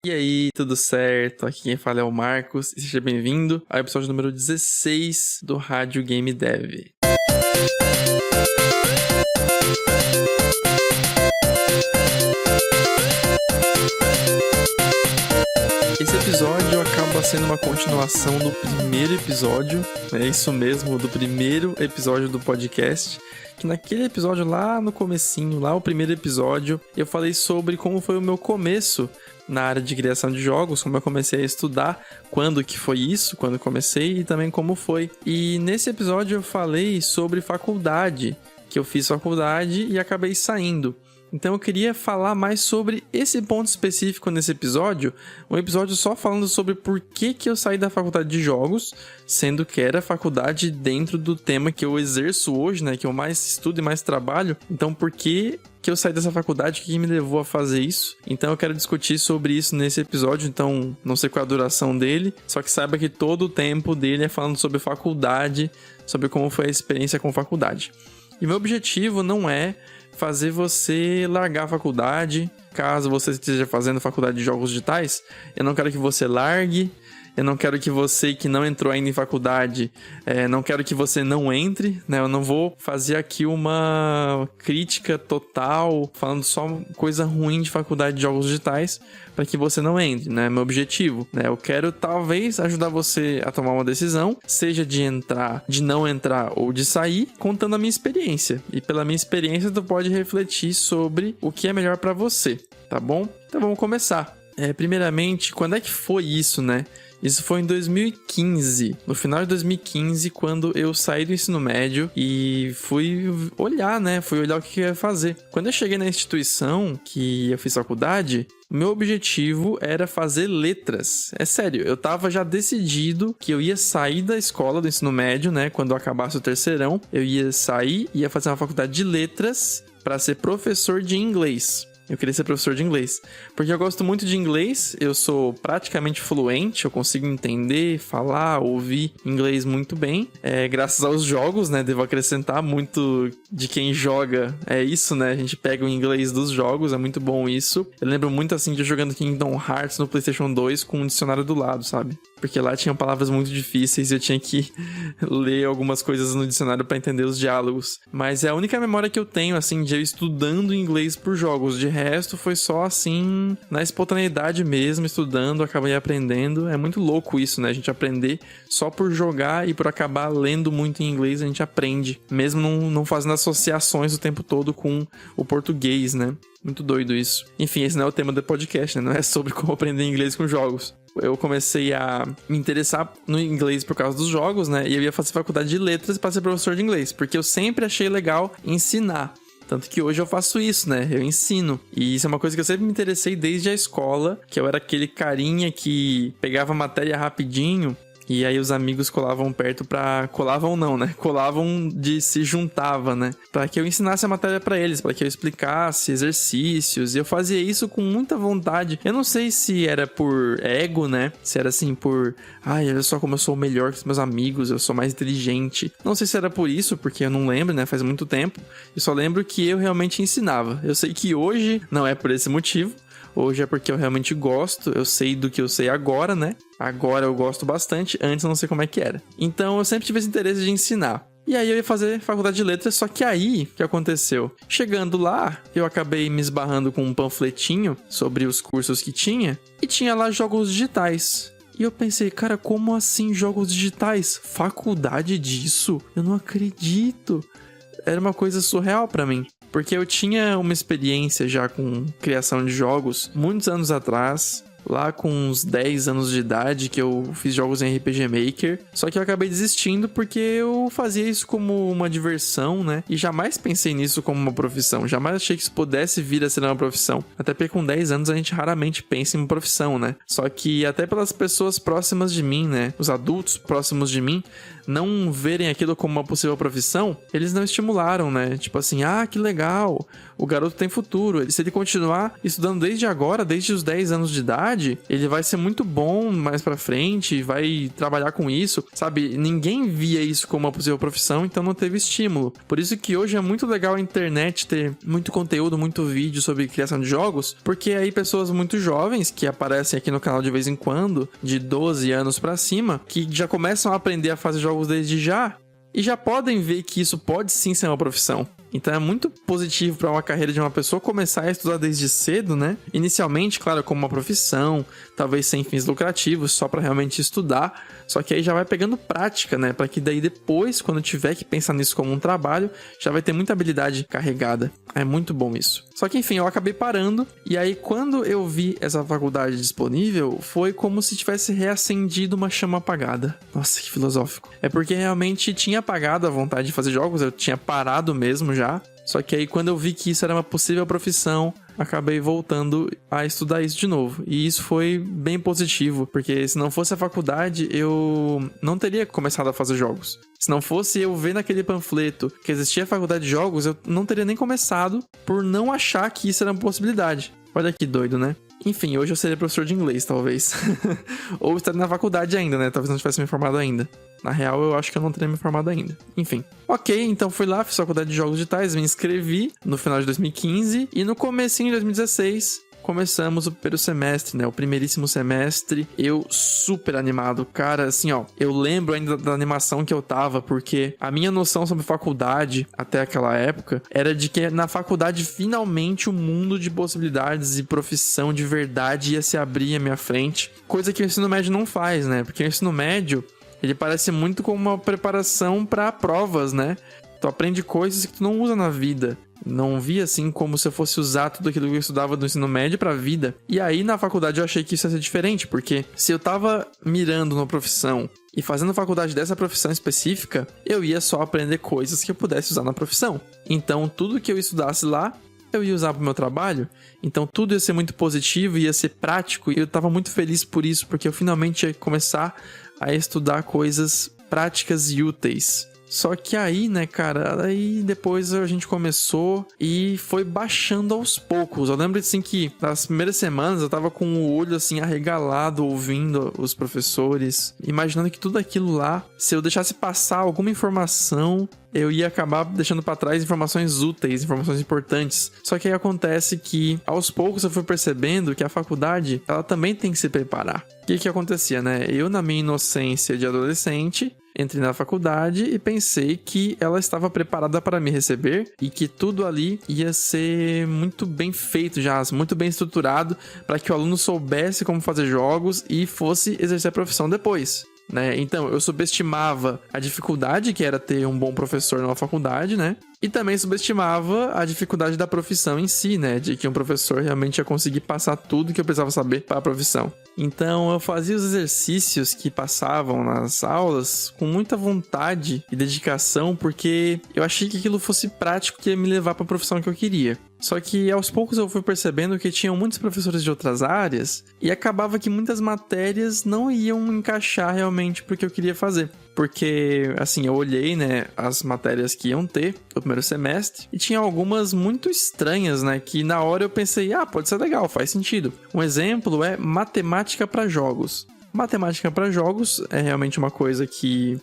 E aí, tudo certo? Aqui quem fala é o Marcos e seja bem-vindo ao episódio número 16 do Rádio Game Dev. Esse episódio acaba sendo uma continuação do primeiro episódio, é isso mesmo, do primeiro episódio do podcast. Que naquele episódio lá no comecinho, lá o primeiro episódio, eu falei sobre como foi o meu começo na área de criação de jogos, como eu comecei a estudar, quando que foi isso, quando eu comecei e também como foi. E nesse episódio eu falei sobre faculdade, que eu fiz faculdade e acabei saindo. Então eu queria falar mais sobre esse ponto específico nesse episódio, um episódio só falando sobre por que eu saí da faculdade de jogos, sendo que era faculdade dentro do tema que eu exerço hoje, né, que eu mais estudo e mais trabalho. Então por que eu saí dessa faculdade, o que me levou a fazer isso? Então eu quero discutir sobre isso nesse episódio, então não sei qual é a duração dele, só que saiba que todo o tempo dele é falando sobre faculdade, sobre como foi a experiência com faculdade. E meu objetivo não é fazer você largar a faculdade, caso você esteja fazendo faculdade de jogos digitais. Eu não quero que você largue, eu não quero que você que não entrou ainda em faculdade, não quero que você não entre, né? Eu não vou fazer aqui uma crítica total, falando só coisa ruim de faculdade de jogos digitais, para que você não entre, né? Meu objetivo, né? Eu quero talvez ajudar você a tomar uma decisão, seja de entrar, de não entrar ou de sair, contando a minha experiência. E pela minha experiência, tu pode refletir sobre o que é melhor para você, tá bom? Então vamos começar. Primeiramente, quando é que foi isso, né? Isso foi em 2015, no final de 2015, quando eu saí do ensino médio e fui olhar, né? Fui olhar o que eu ia fazer. Quando eu cheguei na instituição que eu fiz faculdade, meu objetivo era fazer letras. É sério, eu tava já decidido que eu ia sair da escola do ensino médio, né? Quando eu acabasse o terceirão, eu ia sair e ia fazer uma faculdade de letras para ser professor de inglês. Eu queria ser professor de inglês, porque eu gosto muito de inglês, eu sou praticamente fluente, eu consigo entender, falar, ouvir inglês muito bem, graças aos jogos, né, devo acrescentar, muito de quem joga é isso, né, a gente pega o inglês dos jogos, é muito bom isso. Eu lembro muito, assim, de eu jogando Kingdom Hearts no PlayStation 2 com um dicionário do lado, sabe? Porque lá tinham palavras muito difíceis e eu tinha que ler algumas coisas no dicionário para entender os diálogos. Mas é a única memória que eu tenho, assim, de eu estudando inglês por jogos. De resto, foi só, assim, na espontaneidade mesmo, estudando, acabei aprendendo. É muito louco isso, né? A gente aprender só por jogar e por acabar lendo muito em inglês, a gente aprende. Mesmo não fazendo associações o tempo todo com o português, né? Muito doido isso. Enfim, esse não é o tema do podcast, né? Não é sobre como aprender inglês com jogos. Eu comecei a me interessar no inglês por causa dos jogos, né? E eu ia fazer faculdade de letras para ser professor de inglês, porque eu sempre achei legal ensinar. Tanto que hoje eu faço isso, né? Eu ensino. E isso é uma coisa que eu sempre me interessei desde a escola, que eu era aquele carinha que pegava a matéria rapidinho. E aí os amigos colavam perto colavam não, né? Colavam de se juntava, né? Pra que eu ensinasse a matéria pra eles, pra que eu explicasse exercícios. E eu fazia isso com muita vontade. Eu não sei se era por ego, né? Se era assim por... olha só como eu sou melhor que os meus amigos, eu sou mais inteligente. Não sei se era por isso, porque eu não lembro, né? Faz muito tempo. Eu só lembro que eu realmente ensinava. Eu sei que hoje não é por esse motivo. Hoje é porque eu realmente gosto, eu sei do que eu sei agora, né? Agora eu gosto bastante, antes eu não sei como é que era. Então eu sempre tive esse interesse de ensinar. E aí eu ia fazer faculdade de letras, só que aí, o que aconteceu? Chegando lá, eu acabei me esbarrando com um panfletinho sobre os cursos que tinha, e tinha lá jogos digitais. E eu pensei, cara, como assim jogos digitais? Faculdade disso? Eu não acredito. Era uma coisa surreal pra mim. Porque eu tinha uma experiência já com criação de jogos muitos anos atrás, lá com uns 10 anos de idade, que eu fiz jogos em RPG Maker. Só que eu acabei desistindo porque eu fazia isso como uma diversão, né? E jamais pensei nisso como uma profissão. Jamais achei que isso pudesse vir a ser uma profissão. Até porque com 10 anos a gente raramente pensa em uma profissão, né? Só que até pelas pessoas próximas de mim, né? Os adultos próximos de mim não verem aquilo como uma possível profissão, eles não estimularam, né? Tipo assim, que legal, o garoto tem futuro. Se ele continuar estudando desde agora, desde os 10 anos de idade, faculdade, ele vai ser muito bom mais pra frente, vai trabalhar com isso, sabe? Ninguém via isso como uma possível profissão, então não teve estímulo. Por isso que hoje é muito legal a internet ter muito conteúdo, muito vídeo sobre criação de jogos, porque aí pessoas muito jovens, que aparecem aqui no canal de vez em quando, de 12 anos pra cima, que já começam a aprender a fazer jogos desde já, e já podem ver que isso pode sim ser uma profissão. Então é muito positivo para uma carreira de uma pessoa começar a estudar desde cedo, né? Inicialmente, claro, como uma profissão, talvez sem fins lucrativos, só para realmente estudar. Só que aí já vai pegando prática, né? Para que daí depois, quando tiver que pensar nisso como um trabalho, já vai ter muita habilidade carregada. É muito bom isso. Só que enfim, eu acabei parando. E aí quando eu vi essa faculdade disponível, foi como se tivesse reacendido uma chama apagada. Nossa, que filosófico. É porque realmente tinha apagado a vontade de fazer jogos, eu tinha parado mesmo já. Só que aí quando eu vi que isso era uma possível profissão, acabei voltando a estudar isso de novo. E isso foi bem positivo, porque se não fosse a faculdade, eu não teria começado a fazer jogos. Se não fosse eu ver naquele panfleto que existia a faculdade de jogos, eu não teria nem começado por não achar que isso era uma possibilidade. Olha que doido, né? Enfim, hoje eu seria professor de inglês, talvez. Ou estaria na faculdade ainda, né? Talvez não tivesse me formado ainda. Na real, eu acho que eu não teria me formado ainda. Enfim. Ok, então fui lá, fiz faculdade de jogos digitais, me inscrevi no final de 2015 e no comecinho de 2016... começamos o primeiro semestre, né? O primeiríssimo semestre. Eu super animado. Cara, assim, ó. Eu lembro ainda da animação que eu tava, porque a minha noção sobre faculdade, até aquela época, era de que na faculdade, finalmente, o mundo de possibilidades e profissão de verdade ia se abrir à minha frente. Coisa que o ensino médio não faz, né? Porque o ensino médio, ele parece muito como uma preparação para provas, né? Tu aprende coisas que tu não usa na vida. Não via assim como se eu fosse usar tudo aquilo que eu estudava no ensino médio pra vida. E aí na faculdade eu achei que isso ia ser diferente, porque se eu tava mirando numa profissão e fazendo faculdade dessa profissão específica, eu ia só aprender coisas que eu pudesse usar na profissão. Então tudo que eu estudasse lá, eu ia usar pro meu trabalho. Então tudo ia ser muito positivo, ia ser prático. E eu tava muito feliz por isso, porque eu finalmente ia começar a estudar coisas práticas e úteis. Só que aí, né, cara, aí depois a gente começou e foi baixando aos poucos. Eu lembro, assim, que nas primeiras semanas eu tava com o olho, assim, arregalado, ouvindo os professores, imaginando que tudo aquilo lá, se eu deixasse passar alguma informação, eu ia acabar deixando pra trás informações úteis, informações importantes. Só que aí acontece que, aos poucos, eu fui percebendo que a faculdade, ela também tem que se preparar. O que acontecia, né? Eu, na minha inocência de adolescente, entrei na faculdade e pensei que ela estava preparada para me receber e que tudo ali ia ser muito bem feito já, muito bem estruturado para que o aluno soubesse como fazer jogos e fosse exercer a profissão depois, né? Então, eu subestimava a dificuldade que era ter um bom professor na faculdade, né? E também subestimava a dificuldade da profissão em si, né? De que um professor realmente ia conseguir passar tudo que eu precisava saber para a profissão. Então, eu fazia os exercícios que passavam nas aulas com muita vontade e dedicação, porque eu achei que aquilo fosse prático, que ia me levar para a profissão que eu queria. Só que aos poucos eu fui percebendo que tinham muitos professores de outras áreas e acabava que muitas matérias não iam encaixar realmente pro que eu queria fazer. Porque, assim, eu olhei, né, as matérias que iam ter no primeiro semestre e tinha algumas muito estranhas, né, que na hora eu pensei, pode ser legal, faz sentido. Um exemplo é matemática para jogos. Matemática para jogos é realmente uma coisa que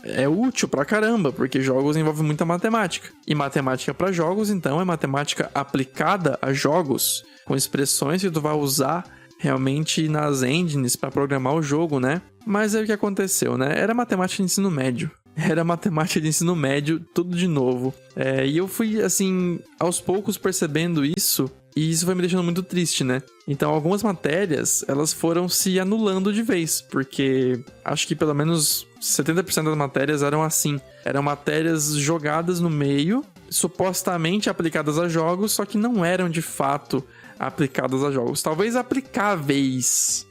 é útil pra caramba, porque jogos envolvem muita matemática. E matemática para jogos, então, é matemática aplicada a jogos, com expressões que tu vai usar realmente nas engines para programar o jogo, né? Mas aí o que aconteceu, né? Era matemática de ensino médio. Era matemática de ensino médio, tudo de novo. E eu fui, assim, aos poucos percebendo isso, e isso foi me deixando muito triste, né? Então, algumas matérias, elas foram se anulando de vez, porque acho que pelo menos 70% das matérias eram assim. Eram matérias jogadas no meio, supostamente aplicadas a jogos, só que não eram de fato aplicadas a jogos. Talvez aplicáveis,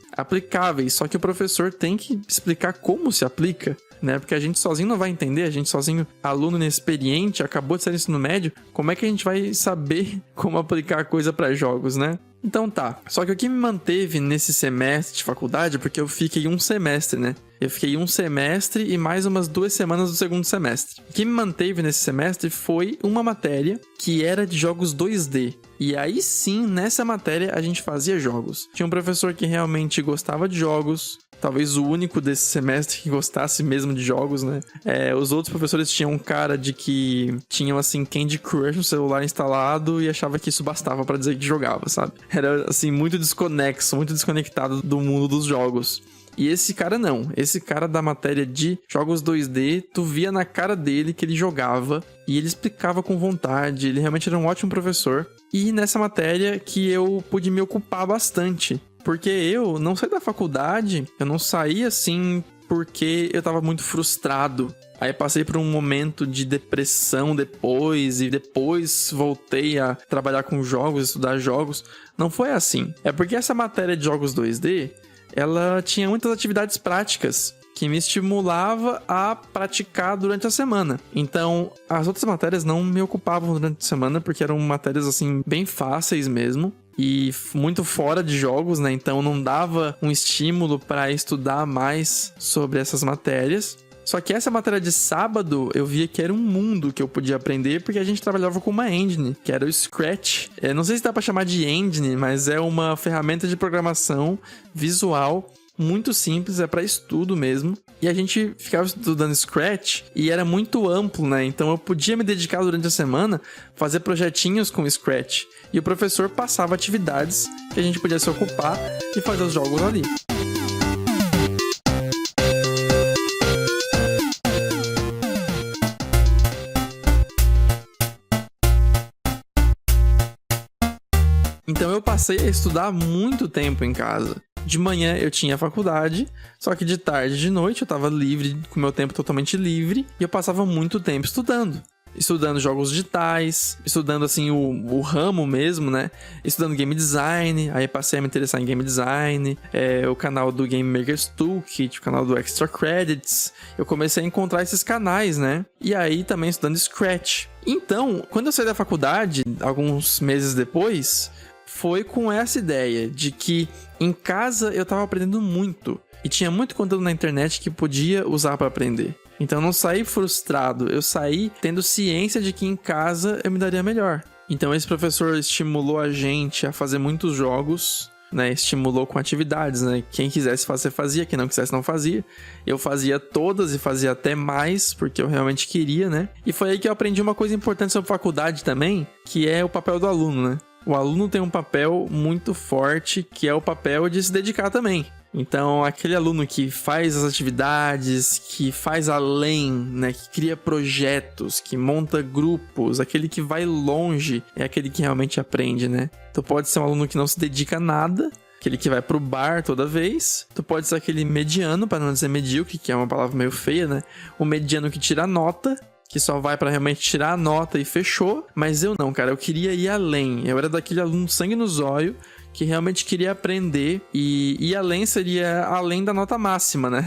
só que o professor tem que explicar como se aplica, né? Porque a gente sozinho não vai entender, a gente sozinho, aluno inexperiente, acabou de sair do ensino médio, como é que a gente vai saber como aplicar a coisa para jogos, né? Então tá, só que o que me manteve nesse semestre de faculdade, porque eu fiquei um semestre, né? Eu fiquei um semestre e mais umas 2 semanas do segundo semestre. O que me manteve nesse semestre foi uma matéria que era de jogos 2D. E aí sim, nessa matéria, a gente fazia jogos. Tinha um professor que realmente gostava de jogos, talvez o único desse semestre que gostasse mesmo de jogos, né? Os outros professores tinham um cara de que tinham, assim, Candy Crush no celular instalado e achava que isso bastava pra dizer que jogava, sabe? Era, assim, muito desconexo, muito desconectado do mundo dos jogos. E esse cara não. Esse cara da matéria de jogos 2D, tu via na cara dele que ele jogava e ele explicava com vontade. Ele realmente era um ótimo professor. E nessa matéria que eu pude me ocupar bastante. Porque eu não saí da faculdade, eu não saí assim porque eu tava muito frustrado. Aí passei por um momento de depressão depois, e depois voltei a trabalhar com jogos, estudar jogos. Não foi assim. É porque essa matéria de jogos 2D, ela tinha muitas atividades práticas que me estimulava a praticar durante a semana. Então, as outras matérias não me ocupavam durante a semana, porque eram matérias, assim, bem fáceis mesmo. E muito fora de jogos, né? Então não dava um estímulo para estudar mais sobre essas matérias. Só que essa matéria de sábado, eu via que era um mundo que eu podia aprender, porque a gente trabalhava com uma engine, que era o Scratch. Não sei se dá para chamar de engine, mas é uma ferramenta de programação visual muito simples, é para estudo mesmo. E a gente ficava estudando Scratch e era muito amplo, né? Então eu podia me dedicar durante a semana, fazer projetinhos com Scratch. E o professor passava atividades que a gente podia se ocupar e fazer os jogos ali. Então eu passei a estudar muito tempo em casa. De manhã eu tinha faculdade, só que de tarde e de noite eu tava livre, com meu tempo totalmente livre, e eu passava muito tempo estudando. Estudando jogos digitais, estudando assim o ramo mesmo, né? Estudando game design, aí passei a me interessar em game design, o canal do Game Maker's Toolkit, o canal do Extra Credits. Eu comecei a encontrar esses canais, né? E aí também estudando Scratch. Então, quando eu saí da faculdade, alguns meses depois, foi com essa ideia de que em casa eu tava aprendendo muito e tinha muito conteúdo na internet que podia usar para aprender. Então eu não saí frustrado, eu saí tendo ciência de que em casa eu me daria melhor. Então esse professor estimulou a gente a fazer muitos jogos, né? Estimulou com atividades, né? Quem quisesse fazer, fazia, quem não quisesse, não fazia. Eu fazia todas e fazia até mais, porque eu realmente queria, né? E foi aí que eu aprendi uma coisa importante sobre faculdade também, que é o papel do aluno, né? O aluno tem um papel muito forte, que é o papel de se dedicar também. Então, aquele aluno que faz as atividades, que faz além, né, que cria projetos, que monta grupos, aquele que vai longe, é aquele que realmente aprende, né? Tu pode ser um aluno que não se dedica a nada, aquele que vai pro bar toda vez. Tu pode ser aquele mediano, para não dizer medíocre, que é uma palavra meio feia, né? O mediano que tira nota, que só vai pra realmente tirar a nota e fechou. Mas eu não, cara, eu queria ir além. Eu era daquele aluno sangue no zóio que realmente queria aprender, e ir além seria além da nota máxima, né?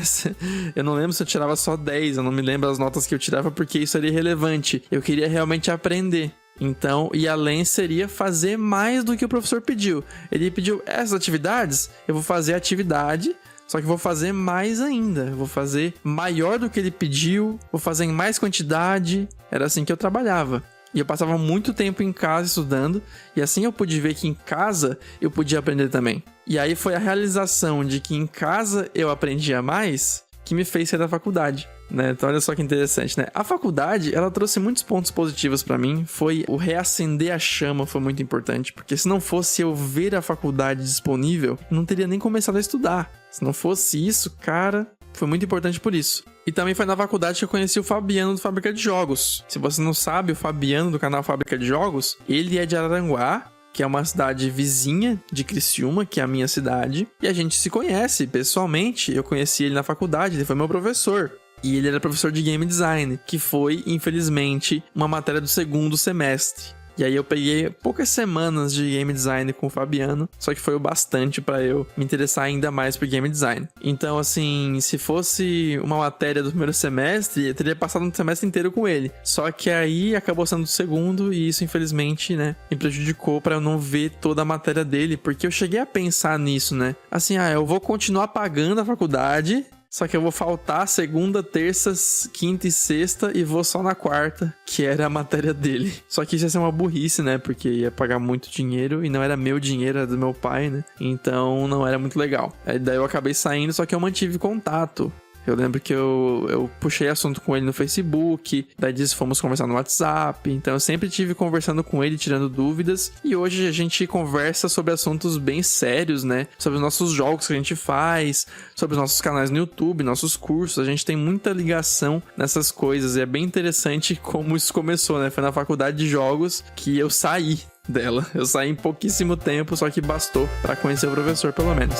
Eu não lembro se eu tirava só 10, eu não me lembro as notas que eu tirava porque isso seria irrelevante. Eu queria realmente aprender. Então, ir além seria fazer mais do que o professor pediu. Ele pediu essas atividades, eu vou fazer a atividade, só que vou fazer mais ainda. Vou fazer maior do que ele pediu, vou fazer em mais quantidade. Era assim que eu trabalhava. E eu passava muito tempo em casa estudando, e assim eu pude ver que em casa eu podia aprender também. E aí foi a realização de que em casa eu aprendia mais que me fez sair da faculdade, né? Então olha só que interessante, né? A faculdade, ela trouxe muitos pontos positivos pra mim. Foi o reacender a chama, foi muito importante, porque se não fosse eu ver a faculdade disponível, não teria nem começado a estudar. Se não fosse isso, cara, foi muito importante por isso. E também foi na faculdade que eu conheci o Fabiano do Fábrica de Jogos. Se você não sabe, o Fabiano do canal Fábrica de Jogos, ele é de Araranguá, que é uma cidade vizinha de Criciúma, que é a minha cidade. E a gente se conhece pessoalmente. Eu conheci ele na faculdade, ele foi meu professor. E ele era professor de Game Design, que foi, infelizmente, uma matéria do segundo semestre. E aí eu peguei poucas semanas de Game Design com o Fabiano, só que foi o bastante pra eu me interessar ainda mais por Game Design. Então, assim, se fosse uma matéria do primeiro semestre, eu teria passado um semestre inteiro com ele. Só que aí acabou sendo do segundo e isso, infelizmente, né, me prejudicou pra eu não ver toda a matéria dele, porque eu cheguei a pensar nisso, né? Assim, eu vou continuar pagando a faculdade, Só que eu vou faltar segunda, terça, quinta e sexta e vou só na quarta, que era a matéria dele. Só que isso ia ser uma burrice, né? Porque ia pagar muito dinheiro e não era meu dinheiro, era do meu pai, né? Então não era muito legal. Aí daí eu acabei saindo, só que eu mantive contato. Eu lembro que eu puxei assunto com ele no Facebook, daí disso fomos conversar no WhatsApp, então eu sempre estive conversando com ele, tirando dúvidas, e hoje a gente conversa sobre assuntos bem sérios, né? Sobre os nossos jogos que a gente faz, sobre os nossos canais no YouTube, nossos cursos, a gente tem muita ligação nessas coisas, e é bem interessante como isso começou, né? Foi na faculdade de jogos que eu saí dela. Eu saí em pouquíssimo tempo, só que bastou para conhecer o professor, pelo menos.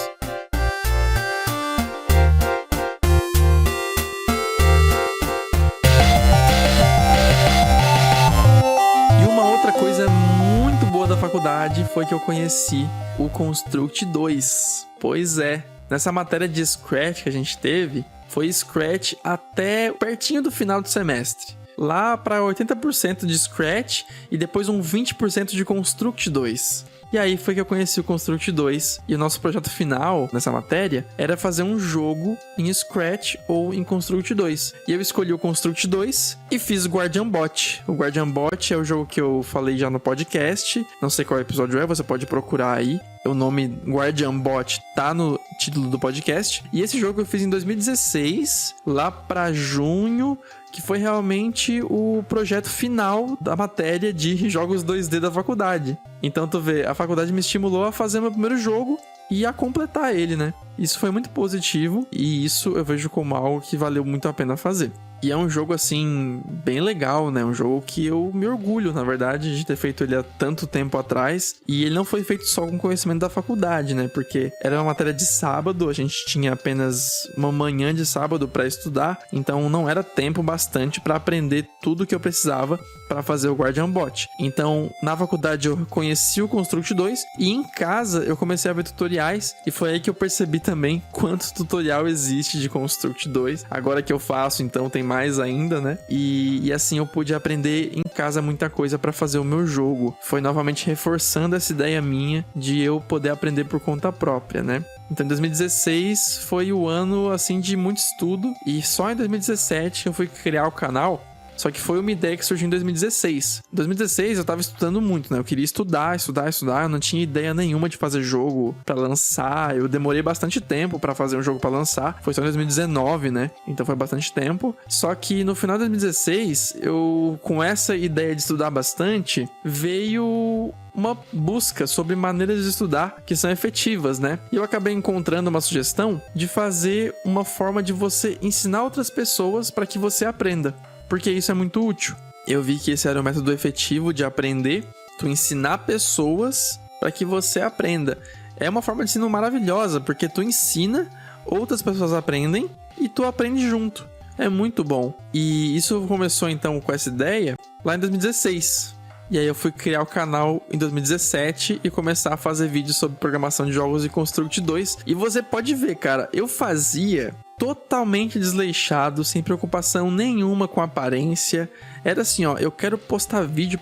Da faculdade foi que eu conheci o Construct 2. Pois é, nessa matéria de Scratch que a gente teve, foi Scratch até pertinho do final do semestre. Lá para 80% de Scratch e depois um 20% de Construct 2. E aí foi que eu conheci o Construct 2. E o nosso projeto final nessa matéria era fazer um jogo em Scratch ou em Construct 2. E eu escolhi o Construct 2 e fiz o Guardian Bot. O Guardian Bot é o jogo que eu falei já no podcast. Não sei qual episódio é, você pode procurar aí. O nome Guardian Bot tá no título do podcast. E esse jogo eu fiz em 2016, lá pra junho, que foi realmente o projeto final da matéria de jogos 2D da faculdade. Então tu vê, a faculdade me estimulou a fazer meu primeiro jogo e a completar ele, né? Isso foi muito positivo e isso eu vejo como algo que valeu muito a pena fazer. E é um jogo, assim, bem legal, né? Um jogo que eu me orgulho, na verdade, de ter feito ele há tanto tempo atrás. E ele não foi feito só com conhecimento da faculdade, né? Porque era uma matéria de sábado, a gente tinha apenas uma manhã de sábado para estudar. Então não era tempo bastante para aprender tudo que eu precisava para fazer o Guardian Bot. Então, na faculdade eu conheci o Construct 2 e em casa eu comecei a ver tutoriais. E foi aí que eu percebi também quanto tutorial existe de Construct 2. Agora que eu faço, então tem mais ainda, né? E assim eu pude aprender em casa muita coisa para fazer o meu jogo. Foi novamente reforçando essa ideia minha de eu poder aprender por conta própria, né? Então 2016 foi o ano assim de muito estudo e só em 2017 eu fui criar o canal. Só que foi uma ideia que surgiu em 2016. Em 2016 eu tava estudando muito, né? Eu queria estudar. Eu não tinha ideia nenhuma de fazer jogo pra lançar. Eu demorei bastante tempo pra fazer um jogo pra lançar. Foi só em 2019, né? Então foi bastante tempo. Só que no final de 2016, eu, com essa ideia de estudar bastante, veio uma busca sobre maneiras de estudar que são efetivas, né? E eu acabei encontrando uma sugestão de fazer uma forma de você ensinar outras pessoas para que você aprenda. Porque isso é muito útil. Eu vi que esse era o método efetivo de aprender, tu ensinar pessoas para que você aprenda. É uma forma de ensino maravilhosa, porque tu ensina, outras pessoas aprendem e tu aprende junto. É muito bom. E isso começou então com essa ideia lá em 2016. E aí eu fui criar o canal em 2017 e começar a fazer vídeos sobre programação de jogos e Construct 2. E você pode ver, cara, eu fazia totalmente desleixado, sem preocupação nenhuma com a aparência. Era assim, ó, eu quero postar vídeo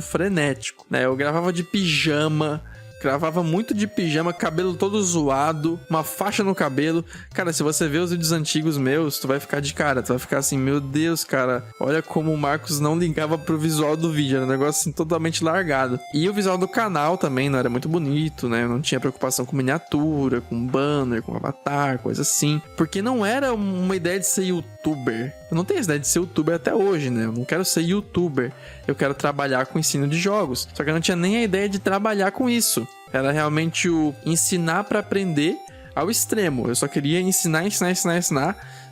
frenético, né? Eu gravava de pijama, gravava muito de pijama, cabelo todo zoado, uma faixa no cabelo. Cara, se você ver os vídeos antigos meus, tu vai ficar de cara, tu vai ficar assim, meu Deus, cara, olha como o Marcos não ligava pro visual do vídeo, era um negócio assim totalmente largado. E o visual do canal também não era muito bonito, né? Eu não tinha preocupação com miniatura, com banner, com avatar, coisa assim, porque não era uma ideia de ser youtuber. Eu não tenho essa ideia de ser youtuber até hoje, né? Eu não quero ser youtuber, eu quero trabalhar com ensino de jogos. Só que eu não tinha nem a ideia de trabalhar com isso. Era realmente o ensinar para aprender ao extremo. Eu só queria ensinar,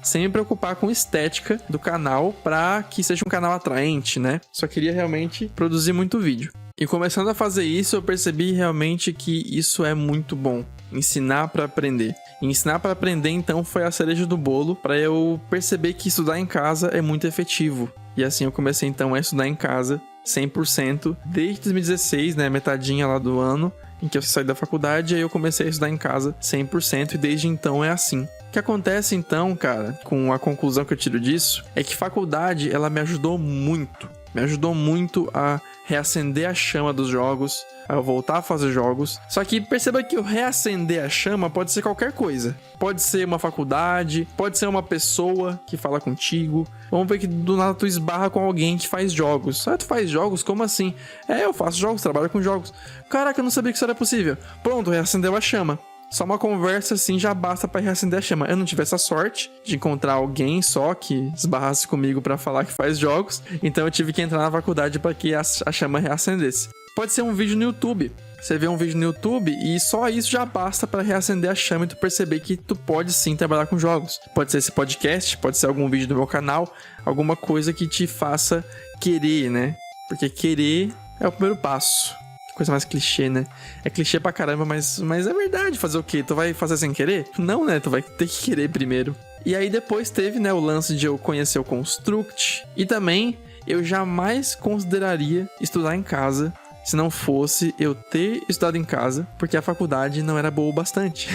sem me preocupar com estética do canal para que seja um canal atraente, né? Só queria realmente produzir muito vídeo. E começando a fazer isso, eu percebi realmente que isso é muito bom. Ensinar para aprender. E ensinar para aprender, então, foi a cereja do bolo para eu perceber que estudar em casa é muito efetivo. E assim eu comecei, então, a estudar em casa 100% desde 2016, né? Metadinha lá do ano em que eu saí da faculdade, aí eu comecei a estudar em casa 100% e desde então é assim. O que acontece então, cara, com a conclusão que eu tiro disso, é que faculdade, ela me ajudou muito. Me ajudou muito a reacender a chama dos jogos, a eu voltar a fazer jogos. Só que perceba que o reacender a chama pode ser qualquer coisa. Pode ser uma faculdade, pode ser uma pessoa que fala contigo. Vamos ver que do nada tu esbarra com alguém que faz jogos. Ah, tu faz jogos? Como assim? Eu faço jogos, trabalho com jogos. Caraca, eu não sabia que isso era possível. Pronto, reacendeu a chama. Só uma conversa assim já basta pra reacender a chama. Eu não tive essa sorte de encontrar alguém só que esbarrasse comigo pra falar que faz jogos. Então eu tive que entrar na faculdade pra que a chama reacendesse. Pode ser um vídeo no YouTube. Você vê um vídeo no YouTube e só isso já basta pra reacender a chama e tu perceber que tu pode sim trabalhar com jogos. Pode ser esse podcast, pode ser algum vídeo do meu canal, alguma coisa que te faça querer, né? Porque querer é o primeiro passo. Coisa mais clichê, né? É clichê pra caramba, mas é verdade. Fazer o quê? Tu vai fazer sem querer? Não, né? Tu vai ter que querer primeiro. E aí depois teve, né, o lance de eu conhecer o Construct. E também eu jamais consideraria estudar em casa se não fosse eu ter estudado em casa, porque a faculdade não era boa o bastante.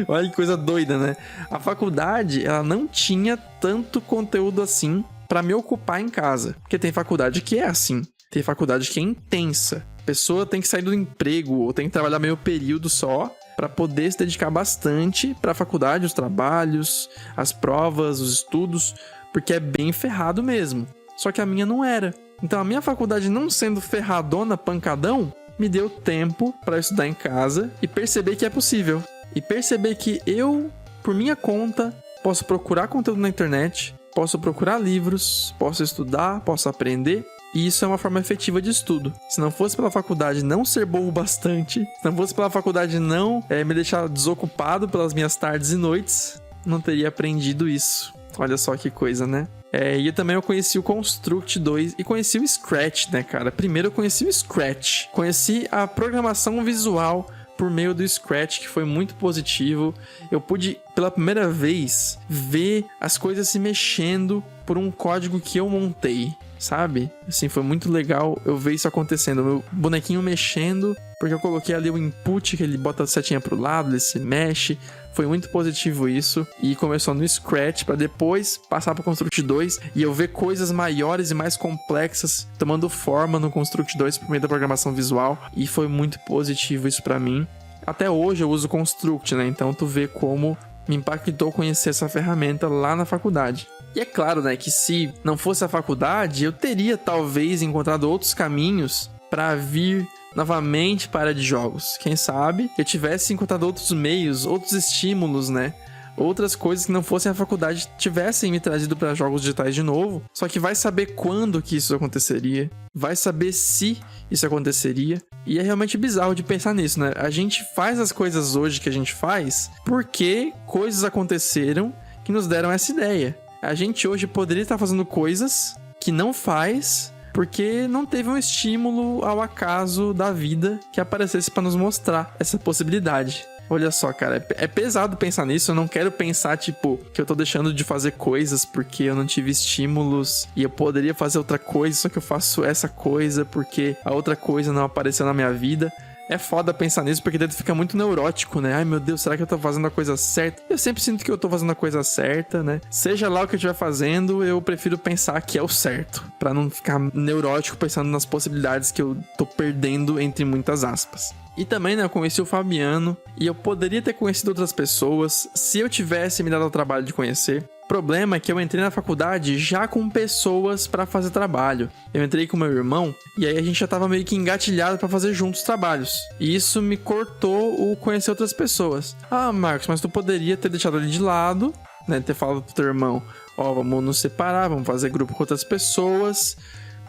Olha que coisa doida, né? A faculdade, ela não tinha tanto conteúdo assim pra me ocupar em casa. Porque tem faculdade que é assim. Tem faculdade que é intensa. A pessoa tem que sair do emprego ou tem que trabalhar meio período só para poder se dedicar bastante para a faculdade, os trabalhos, as provas, os estudos, porque é bem ferrado mesmo. Só que a minha não era. Então a minha faculdade não sendo ferradona, pancadão, me deu tempo para estudar em casa e perceber que é possível. E perceber que eu, por minha conta, posso procurar conteúdo na internet, posso procurar livros, posso estudar, posso aprender. E isso é uma forma efetiva de estudo. Se não fosse pela faculdade não ser bom o bastante, se não fosse pela faculdade não me deixar desocupado pelas minhas tardes e noites, não teria aprendido isso. Olha só que coisa, né? E também eu conheci o Construct 2 e conheci o Scratch, né, cara? Primeiro eu conheci o Scratch. Conheci a programação visual por meio do Scratch, que foi muito positivo. Eu pude, pela primeira vez, ver as coisas se mexendo por um código que eu montei. Sabe? Assim, foi muito legal eu ver isso acontecendo. O meu bonequinho mexendo, porque eu coloquei ali o input, que ele bota a setinha pro lado, ele se mexe. Foi muito positivo isso. E começou no Scratch, pra depois passar pro Construct 2 e eu ver coisas maiores e mais complexas tomando forma no Construct 2 por meio da programação visual. E foi muito positivo isso pra mim. Até hoje eu uso o Construct, né? Então tu vê como me impactou conhecer essa ferramenta lá na faculdade. E é claro, né, que se não fosse a faculdade, eu teria talvez encontrado outros caminhos para vir novamente para a área de jogos. Quem sabe eu tivesse encontrado outros meios, outros estímulos, né? Outras coisas que não fossem a faculdade tivessem me trazido para jogos digitais de novo. Só que vai saber quando que isso aconteceria. Vai saber se isso aconteceria. E é realmente bizarro de pensar nisso, né? A gente faz as coisas hoje que a gente faz porque coisas aconteceram que nos deram essa ideia. A gente hoje poderia estar fazendo coisas que não faz porque não teve um estímulo ao acaso da vida que aparecesse para nos mostrar essa possibilidade. Olha só, cara, é pesado pensar nisso. Eu não quero pensar, tipo, que eu tô deixando de fazer coisas porque eu não tive estímulos e eu poderia fazer outra coisa, só que eu faço essa coisa porque a outra coisa não apareceu na minha vida. É foda pensar nisso, porque daí tu fica muito neurótico, né? Ai, meu Deus, será que eu tô fazendo a coisa certa? Eu sempre sinto que eu tô fazendo a coisa certa, né? Seja lá o que eu estiver fazendo, eu prefiro pensar que é o certo, pra não ficar neurótico pensando nas possibilidades que eu tô perdendo, entre muitas aspas. E também, né, eu conheci o Fabiano, e eu poderia ter conhecido outras pessoas se eu tivesse me dado o trabalho de conhecer. O problema é que eu entrei na faculdade já com pessoas pra fazer trabalho. Eu entrei com meu irmão e aí a gente já tava meio que engatilhado pra fazer juntos trabalhos. E isso me cortou o conhecer outras pessoas. Ah, Marcos, mas tu poderia ter deixado ele de lado, né? Ter falado pro teu irmão, vamos nos separar, vamos fazer grupo com outras pessoas.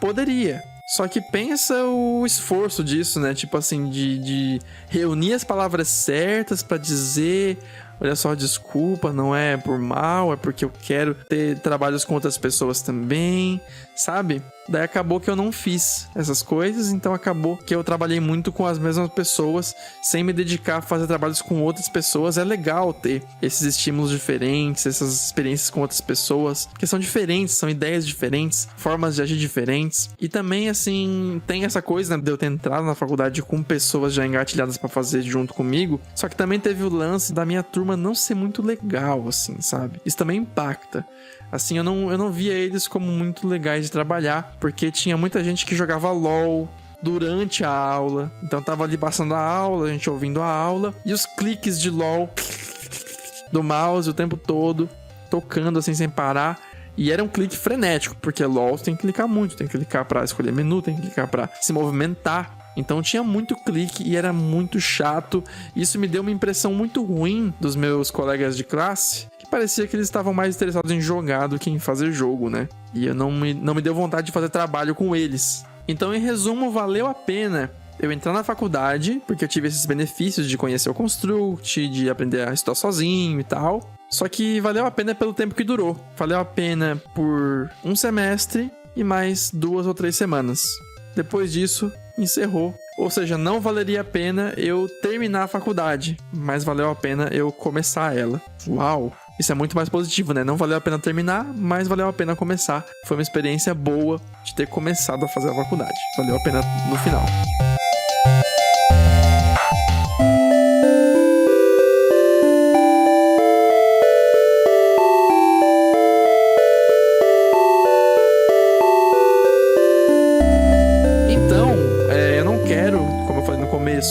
Poderia. Só que pensa o esforço disso, né? Tipo assim, de reunir as palavras certas pra dizer... Olha só, desculpa, não é por mal, é porque eu quero ter trabalhos com outras pessoas também, sabe? Daí acabou que eu não fiz essas coisas, então acabou que eu trabalhei muito com as mesmas pessoas, sem me dedicar a fazer trabalhos com outras pessoas. É legal ter esses estímulos diferentes, essas experiências com outras pessoas, que são diferentes, são ideias diferentes, formas de agir diferentes. E também, assim, tem essa coisa, né, de eu ter entrado na faculdade com pessoas já engatilhadas pra fazer junto comigo, só que também teve o lance da minha turma turma não ser muito legal, assim, sabe? Isso também impacta. Assim, eu não via eles como muito legais de trabalhar, porque tinha muita gente que jogava LOL durante a aula. Então tava ali passando a aula, a gente ouvindo a aula, e os cliques de LOL do mouse o tempo todo, tocando assim sem parar. E era um clique frenético, porque LOL você tem que clicar muito, tem que clicar pra escolher menu, tem que clicar pra se movimentar. Então tinha muito clique e era muito chato. Isso me deu uma impressão muito ruim dos meus colegas de classe, que parecia que eles estavam mais interessados em jogar do que em fazer jogo, né? E eu não me deu vontade de fazer trabalho com eles. Então, em resumo, valeu a pena eu entrar na faculdade, porque eu tive esses benefícios de conhecer o Construct, de aprender a estudar sozinho e tal. Só que valeu a pena pelo tempo que durou. Valeu a pena por um semestre e mais 2 ou 3 semanas. Depois disso, encerrou. Ou seja, não valeria a pena eu terminar a faculdade, mas valeu a pena eu começar ela. Uau! Isso é muito mais positivo, né? Não valeu a pena terminar, mas valeu a pena começar. Foi uma experiência boa de ter começado a fazer a faculdade. Valeu a pena no final.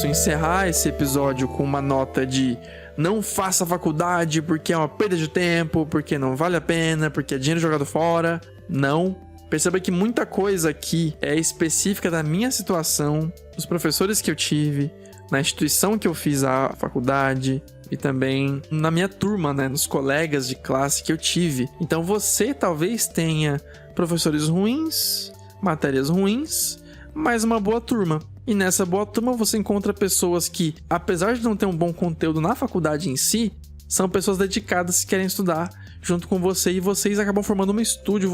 Encerrar esse episódio com uma nota de não faça faculdade porque é uma perda de tempo, porque não vale a pena, porque é dinheiro jogado fora. Não. Perceba que muita coisa aqui é específica da minha situação, dos professores que eu tive, na instituição que eu fiz a faculdade e também na minha turma, né, nos colegas de classe que eu tive. Então você talvez tenha professores ruins, matérias ruins, mas uma boa turma. E nessa boa turma você encontra pessoas que, apesar de não ter um bom conteúdo na faculdade em si, são pessoas dedicadas que querem estudar junto com você e vocês acabam formando um estúdio,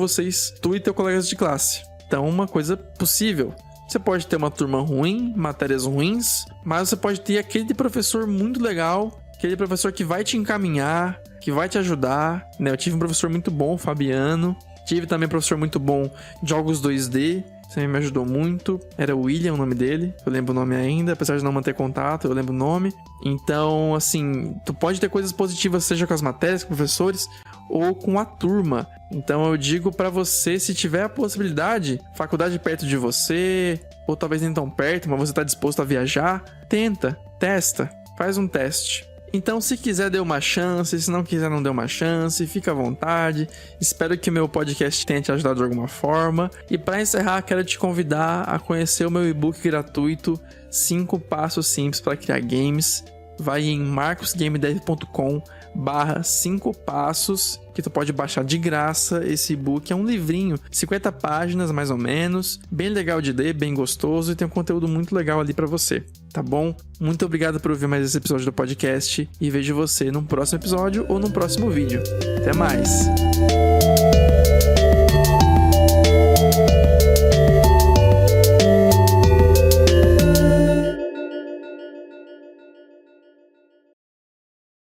tu e teus colegas de classe. Então, uma coisa possível. Você pode ter uma turma ruim, matérias ruins, mas você pode ter aquele professor muito legal, aquele professor que vai te encaminhar, que vai te ajudar, né? Eu tive um professor muito bom, o Fabiano. Tive também um professor muito bom de jogos 2D, você me ajudou muito. Era o William o nome dele, eu lembro o nome ainda, apesar de não manter contato, eu lembro o nome. Então, assim, tu pode ter coisas positivas, seja com as matérias, com professores, ou com a turma. Então eu digo pra você, se tiver a possibilidade, faculdade perto de você, ou talvez nem tão perto, mas você tá disposto a viajar, testa, faz um teste. Então, se quiser, dê uma chance. Se não quiser, não dê uma chance. Fica à vontade. Espero que o meu podcast tenha te ajudado de alguma forma. E para encerrar, quero te convidar a conhecer o meu e-book gratuito 5 Passos Simples para Criar Games. Vai em marcosgamedev.com/5 passos, que tu pode baixar de graça. Esse e-book é um livrinho, 50 páginas mais ou menos, bem legal de ler, bem gostoso e tem um conteúdo muito legal ali pra você, tá bom? Muito obrigado por ouvir mais esse episódio do podcast e vejo você num próximo episódio ou num próximo vídeo. Até mais!